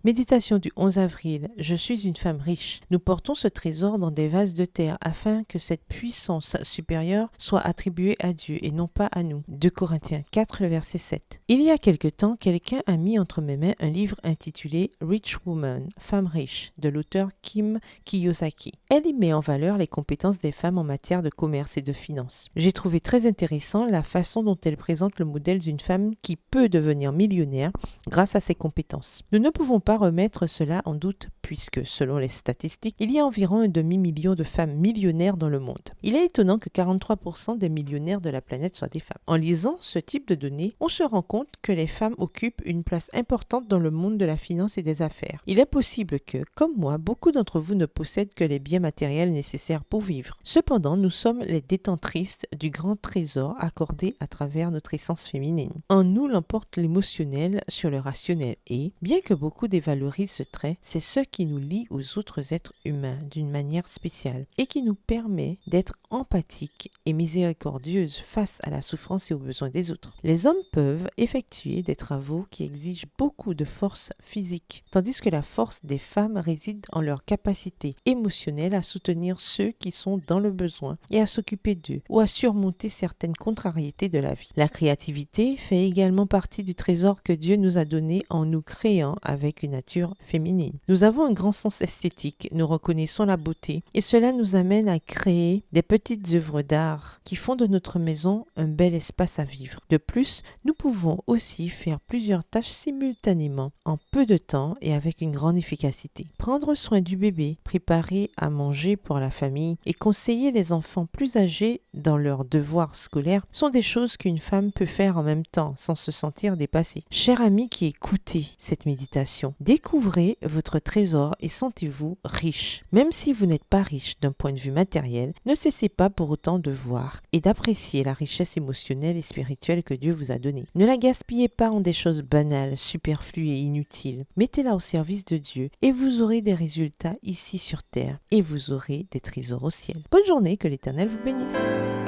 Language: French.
Méditation du 11 avril. Je suis une femme riche. Nous portons ce trésor dans des vases de terre afin que cette puissance supérieure soit attribuée à Dieu et non pas à nous. 2 Corinthiens 4, le verset 7. Il y a quelque temps, quelqu'un a mis entre mes mains un livre intitulé Rich Woman, Femme riche, de l'auteur Kim Kiyosaki. Elle y met en valeur les compétences des femmes en matière de commerce et de finance. J'ai trouvé très intéressant la façon dont elle présente le modèle d'une femme qui peut devenir millionnaire grâce à ses compétences. Nous ne pouvons pas remettre cela en doute puisque, selon les statistiques, il y a environ un demi-million de femmes millionnaires dans le monde. Il est étonnant que 43% des millionnaires de la planète soient des femmes. En lisant ce type de données, on se rend compte que les femmes occupent une place importante dans le monde de la finance et des affaires. Il est possible que, comme moi, beaucoup d'entre vous ne possèdent que les biens matériels nécessaires pour vivre. Cependant, nous sommes les détentrices du grand trésor accordé à travers notre essence féminine. En nous l'emporte l'émotionnel sur le rationnel et, bien que beaucoup dévalorisent ce trait, c'est ce qui nous lie aux autres êtres humains d'une manière spéciale et qui nous permet d'être empathiques et miséricordieuses face à la souffrance et aux besoins des autres. Les hommes peuvent effectuer des travaux qui exigent beaucoup de force physique, tandis que la force des femmes réside en leur capacité émotionnelle à soutenir ceux qui sont dans le besoin et à s'occuper d'eux ou à surmonter certaines contrariétés de la vie. La créativité fait également partie du trésor que Dieu nous a donné en nous créant avec une nature féminine. Nous avons un grand sens esthétique, nous reconnaissons la beauté et cela nous amène à créer des petites œuvres d'art qui font de notre maison un bel espace à vivre. De plus, nous pouvons aussi faire plusieurs tâches simultanément en peu de temps et avec une grande efficacité. Prendre soin du bébé, préparer à manger pour la famille et conseiller les enfants plus âgés dans leurs devoirs scolaires sont des choses qu'une femme peut faire en même temps sans se sentir dépassée. Chers amis qui écoutez cette méditation, découvrez votre trésor et sentez-vous riche. Même si vous n'êtes pas riche d'un point de vue matériel, ne cessez pas pour autant de voir et d'apprécier la richesse émotionnelle et spirituelle que Dieu vous a donnée. Ne la gaspillez pas en des choses banales, superflues et inutiles. Mettez-la au service de Dieu et vous aurez des résultats ici sur terre et vous aurez des trésors au ciel. Bonne journée, que l'Éternel vous bénisse.